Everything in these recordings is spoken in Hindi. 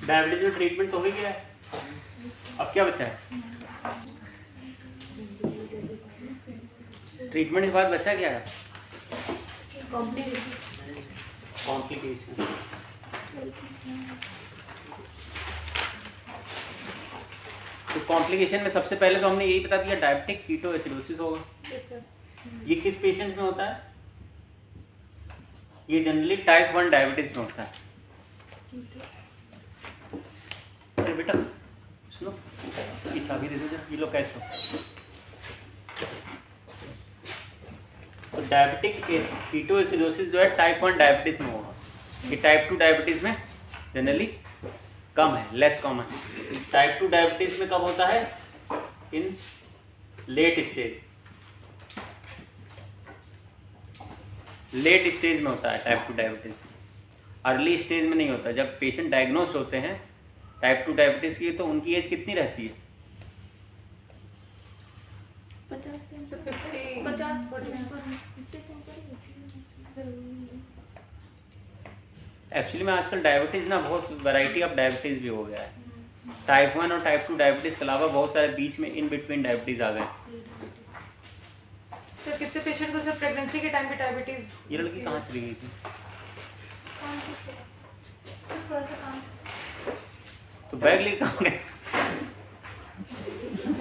डायबिटीज में ट्रीटमेंट तो हो ही गया है, अब क्या बचा है? ट्रीटमेंट के बाद बचा क्या है? कॉम्प्लिकेशन। तो कॉम्प्लिकेशन में सबसे पहले तो हमने यही बता दिया डायबिटिक कीटोएसिडोसिस होगा। ये किस पेशेंट में होता है? ये जनरली टाइप 1 डायबिटीज में होता है। अरे बेटा सुनो, ये चाबी दे दो जरा, ये लो कैश हो। तो डायबिटिक कीटोएसिडोसिस जो है टाइप 1 डायबिटीज में होगा। ये टाइप 2 डायबिटीज में जनरली कम है, लेस कॉमन। टाइप 2 डायबिटीज में कब होता है? इन लेट स्टेज, लेट स्टेज में होता है टाइप 2 डायबिटीज। अर्ली स्टेज में नहीं होता। जब पेशेंट डायग्नोस होते हैं टाइप 2 डायबिटीज की तो उनकी एज कितनी रहती है? 50। एक्चुअली में आजकल डायबिटीज़ ना बहुत वैरायटी ऑफ डायबिटीज़ भी हो गया है। टाइप 1 और टाइप 2 डायबिटीज़ के अलावा बहुत सारे बीच में इन बिटवीन डायबिटीज़ आ गए। सर कितने पेशेंट को सर प्रेगनेंसी के टाइम पे डायबिटीज़? ये लड़की कहाँ चली गई थी? तो बैग लेके काम कर,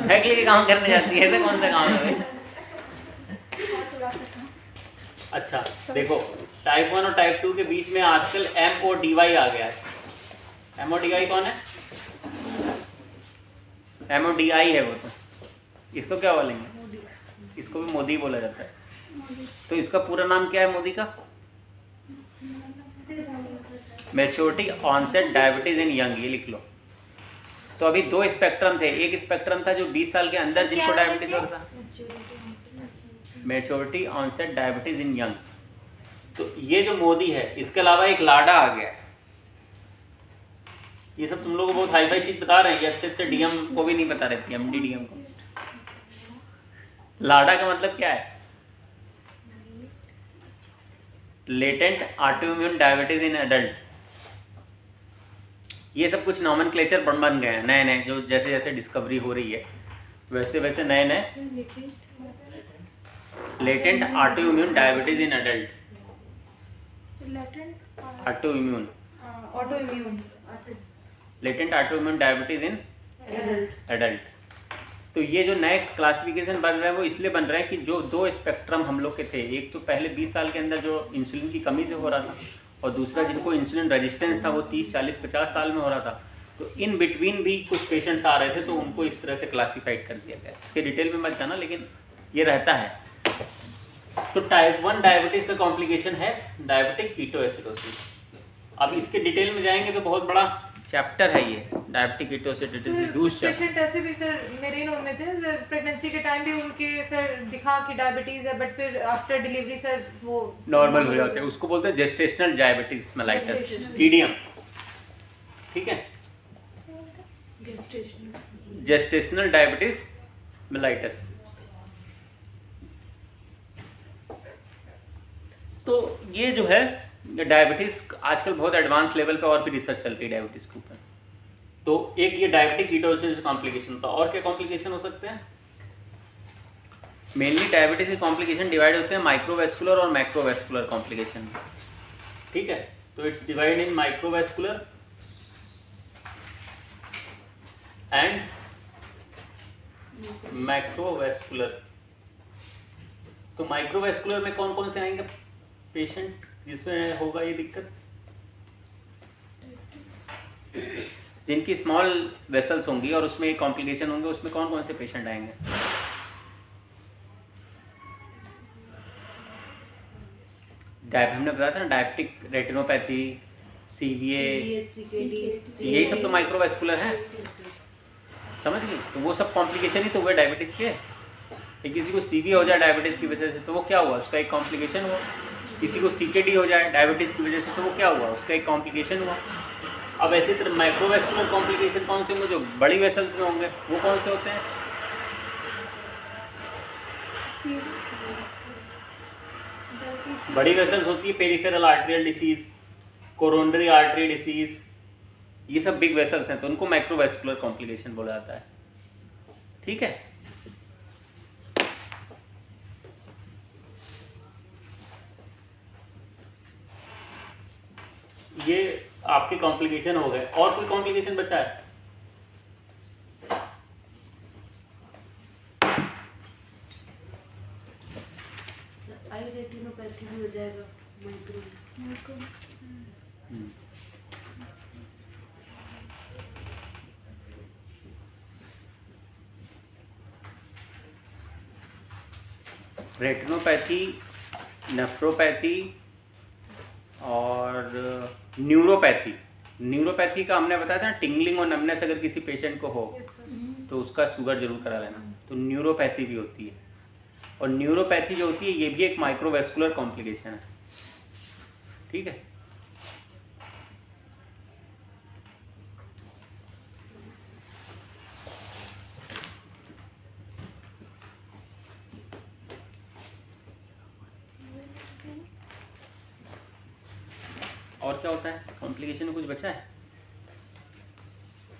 बैग लेके काम करने जाती है, ऐसा कौन सा काम है भाई? अच्छा देखो, टाइप 1 और टाइप 2 के बीच में आजकल MODY आ गया है। MODY कौन है? MODI है वो। तो इसको क्या बोलेंगे? इसको भी मोदी बोला जाता है। तो इसका पूरा नाम क्या है मोदी का? मैच्योरिटी ऑनसेट डायबिटीज इन यंग, ये लिख लो। तो अभी दो स्पेक्ट्रम थे। एक स्पेक्ट्रम था जो 20 साल के अंदर जिनको डायबिटीज होता था, मैच्योरिटी ऑनसेट डायबिटीज इन यंग। तो ये जो मोदी है, इसके अलावा एक लाडा आ गया है। ये सब तुम लोगों को बहुत हाई फाई चीज बता रहे हैं, ये अच्छे डीएम को भी नहीं बता रहे थे, MD डीएम को। लाडा का मतलब क्या है? Latent autoimmune diabetes in adult. ये सब कुछ नॉमेनक्लेचर बन गए हैं नए नए, जो जैसे जैसे डिस्कवरी हो रही है वैसे वैसे नए नए। Latent autoimmune diabetes in adult, autoimmune latent autoimmune diabetes in adult. तो ये जो नए क्लासिफिकेशन बन रहे हैं वो इसलिए बन रहे हैं कि जो दो स्पेक्ट्रम हम लोग के थे, एक तो पहले 20 साल के अंदर जो इंसुलिन की कमी से हो रहा था, और दूसरा जिनको इंसुलिन रेजिस्टेंस था वो 30, 40, 50 साल में हो रहा था। तो इन बिटवीन भी कुछ पेशेंट्स आ रहे थे, तो उनको इस तरह से क्लासीफाइड कर दिया गया। इसके डिटेल में मत जाना, लेकिन ये रहता है। तो टाइप 1 डायबिटीज का कॉम्प्लिकेशन है डायबिटिक कीटोएसिडोसिस। अब इसके डिटेल में जाएंगे तो बहुत बड़ा चैप्टर है ये, डायबिटिक कीटोएसिडोसिस। पेशेंट ऐसे भी सर मेरे नोन में थे, प्रेगनेंसी के टाइम भी उनके सर दिखा कि डायबिटीज है, बट फिर आफ्टर डिलीवरी सर वो नॉर्मल हो जाते हैं। उसको बोलते हैं जेस्टेशनल डायबिटीज मेलाइटस, TDM। ठीक है, जेस्टेशनल डायबिटीज मेलाइटस। तो ये जो है डायबिटीज आजकल बहुत एडवांस लेवल पे और भी रिसर्च चल रही है डायबिटीज के ऊपर। तो एक ये डायबिटिक कीटोसिस कॉम्प्लिकेशन होता है। और क्या कॉम्प्लिकेशन हो सकते हैं? मेनली डायबिटीज के कॉम्प्लिकेशन डिवाइड होते हैं माइक्रोवेस्कुलर और मैक्रोवेस्कुलर कॉम्प्लिकेशन। ठीक है, तो it's divide in microvascular and macrovascular. तो माइक्रोवेस्कुलर में कौन कौन से आएंगे पेशेंट जिसमें होगा ये दिक्कत? जिनकी स्मॉल वेसल्स होंगी और उसमें एक कॉम्प्लिकेशन होंगे, उसमें कौन कौन से पेशेंट आएंगे? हमने बताया था ना, डायबिटिक रेटिनोपैथी, CVA, यही सब तो माइक्रोवेस्कुलर है, समझ गए? तो वो सब कॉम्प्लिकेशन ही तो हुए डायबिटीज के। किसी को CV हो जाए डायबिटीज की वजह से तो वो क्या हुआ? उसका एक कॉम्प्लिकेशन हुआ। किसी को CKD हो जाए डायबिटीज की वजह से तो वो क्या हुआ? उसका एक कॉम्प्लिकेशन हुआ। अब ऐसे तरह माइक्रोवेस्कुलर कॉम्प्लिकेशन कौन से होंगे? जो बड़ी वेसल्स में होंगे वो कौन से होते हैं? बड़ी वेसल्स होती है peripheral arterial disease, coronary artery disease, ये सब बिग वेसल्स हैं, तो उनको माइक्रोवेस्कुलर कॉम्प्लिकेशन बोला जाता है। ठीक है, ये आपके कॉम्प्लिकेशन हो गए। और कोई कॉम्प्लिकेशन बचा है? आई रेटिनोपैथी भी हो जाएगा, माइक्रो। रेटिनोपैथी, नेफ्रोपैथी और न्यूरोपैथी। न्यूरोपैथी का हमने बताया था ना, टिंगलिंग और नमनेस अगर किसी पेशेंट को हो तो उसका शुगर जरूर करा लेना। तो न्यूरोपैथी भी होती है, और न्यूरोपैथी जो होती है ये भी एक माइक्रोवेस्कुलर कॉम्प्लिकेशन है। ठीक है, और क्या होता है कॉम्प्लिकेशन में? कुछ बचा है?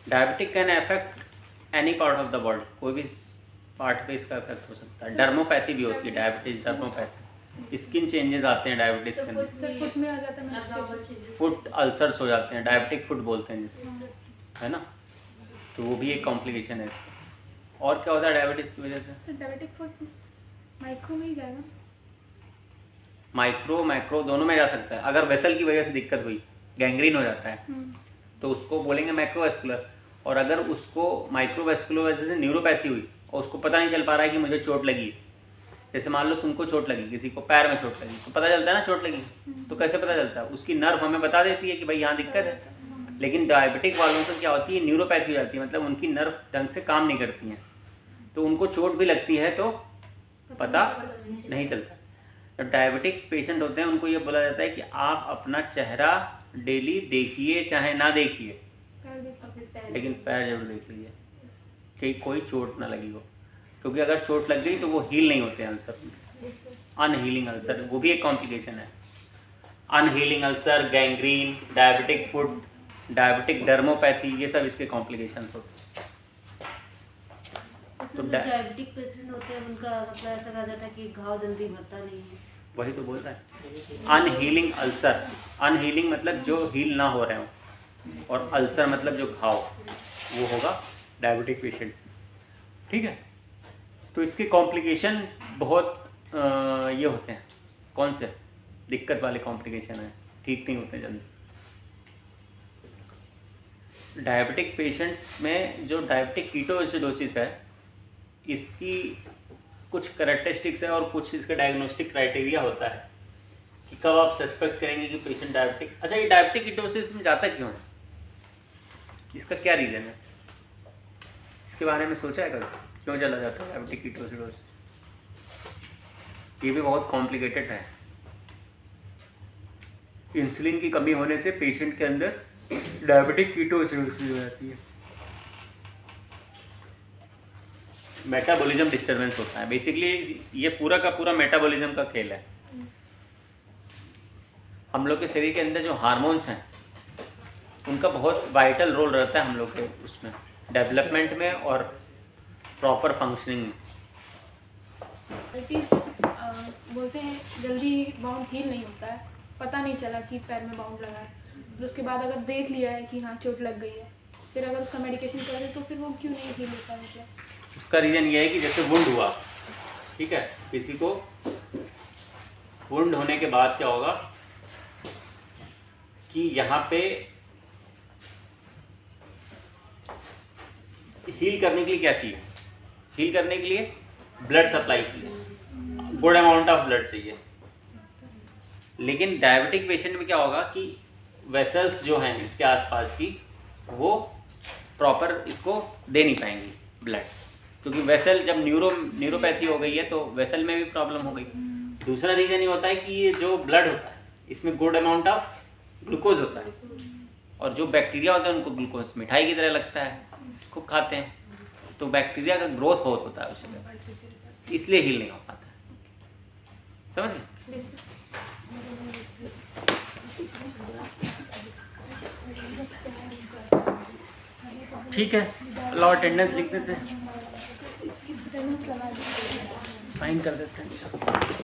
Diabetic can affect any part of the body, कोई भी पार्ट पे इसका इफेक्ट हो सकता है। डर्मोपैथी भी होती है, डायबिटीज डर्मोपैथी। स्किन चेंजेस आते हैं डायबिटीज के अंदर, सर फुट में आ जाता है, फुट अल्सर्स हो जाते हैं, डायबिटिक फुट बोलते हैं जिसे, है ना, तो वो भी एक कॉम्प्लिकेशन है इसका। और क्या होता है डायबिटीज की वजह से? सर डायबिटिक फुट माइक्रो में ही जाएगा। माइक्रो मैक्रो दोनों में जा सकता है। अगर वेसल की वजह से दिक्कत हुई, गैंग्रीन हो जाता है, तो उसको बोलेंगे माइक्रोवेस्कुलर। और अगर उसको माइक्रोवेस्कुलर वजह से न्यूरोपैथी हुई और उसको पता नहीं चल पा रहा है कि मुझे चोट लगी है, जैसे मान लो तुमको चोट लगी, किसी को पैर में चोट लगी, तो पता चलता है ना चोट लगी, तो कैसे पता चलता है? उसकी नर्व हमें बता देती है कि भाई यहाँ दिक्कत है। लेकिन डायबिटिक वालों से क्या होती है, न्यूरोपैथी हो जाती है, मतलब उनकी नर्व ढंग से काम नहीं करती हैं, तो उनको चोट भी लगती है तो पता नहीं चलता। जब डायबिटिक पेशेंट होते हैं उनको ये बोला जाता है कि आप अपना चेहरा डेली देखिए चाहे ना देखिए, लेकिन पैर जरूर देख लीजिए कि कोई चोट ना लगी हो, क्योंकि अगर चोट लग गई तो वो हील नहीं होते हैं अल्सर। अनहीलिंग अल्सर वो भी एक कॉम्प्लिकेशन है। Unhealing ulcer, gangrene, diabetic foot, diabetic dermopathy, ये सब इसके कॉम्प्लिकेशन होते हैं। तो डायबिटिक पेशेंट होते हैं उनका मतलब ऐसा कहा जाता है कि घाव जल्दी भरता नहीं है, वही तो बोल रहा है। अनहीलिंग अल्सर, अनहीलिंग मतलब जो हील ना हो रहे हो, और अल्सर मतलब जो घाव, वो होगा डायबिटिक पेशेंट्स में। ठीक है, तो इसके कॉम्प्लिकेशन बहुत ये होते हैं। कौन से दिक्कत वाले कॉम्प्लिकेशन हैं, ठीक नहीं होते जल्दी। डायबिटिक पेशेंट्स में जो डायबिटिक कीटोएसिडोसिस है, इसकी कुछ कैरेक्टरिस्टिक्स है और कुछ इसका डायग्नोस्टिक क्राइटेरिया होता है कि कब आप सस्पेक्ट करेंगे कि पेशेंट डायबिटिक। अच्छा, ये डायबिटिक कीटोसिस में जाता क्यों है, इसका क्या रीज़न है? इसके बारे में सोचा है कभी, क्यों चला जाता है डायबिटिक कीटोसिडोसिस? ये भी बहुत कॉम्प्लिकेटेड है। इंसुलिन की कमी होने से पेशेंट के अंदर डायबिटिक कीटोसिडोसिस हो जाती है। मेटाबॉलिज्म डिस्टर्बेंस होता है। बेसिकली ये पूरा का पूरा मेटाबॉलिज्म का खेल है। हम लोग के शरीर के अंदर जो हार्मोन्स हैं उनका बहुत वाइटल रोल रहता है हम लोग के उसमें डेवलपमेंट में और प्रॉपर फंक्शनिंग में। बोलते हैं जल्दी बाउंड हील नहीं होता है, पता नहीं चला कि पैर में बाउंड लगा है, फिर उसके बाद अगर देख लिया है कि हाँ चोट लग गई है, फिर अगर उसका मेडिकेशन कर दे तो फिर वो क्यों नहीं हील होता है? मतलब उसका रीज़न ये है कि जैसे वुंड हुआ, ठीक है, किसी को वुंड होने के बाद क्या होगा कि यहाँ पे हील करने के लिए क्या चाहिए? हील करने के लिए ब्लड सप्लाई चाहिए, गुड अमाउंट ऑफ ब्लड चाहिए। लेकिन डायबिटिक पेशेंट में क्या होगा कि वेसल्स जो हैं इसके आसपास की वो प्रॉपर इसको दे नहीं पाएंगी ब्लड, क्योंकि वेसल जब न्यूरोपैथी हो गई है तो वेसल में भी प्रॉब्लम हो गई। दूसरा रीज़न ये होता है कि ये जो ब्लड होता है इसमें गुड अमाउंट ऑफ ग्लूकोज होता है, और जो बैक्टीरिया होता है उनको ग्लूकोज मिठाई की तरह लगता है, खूब खाते हैं, तो बैक्टीरिया का ग्रोथ बहुत होता है उसमें, इसलिए हील नहीं हो पाता है। समझ गए? ठीक है, लो अटेंडेंस लिख देते हैं, इसकी अटेंडेंस लगा दी। साइन कर देते हैं।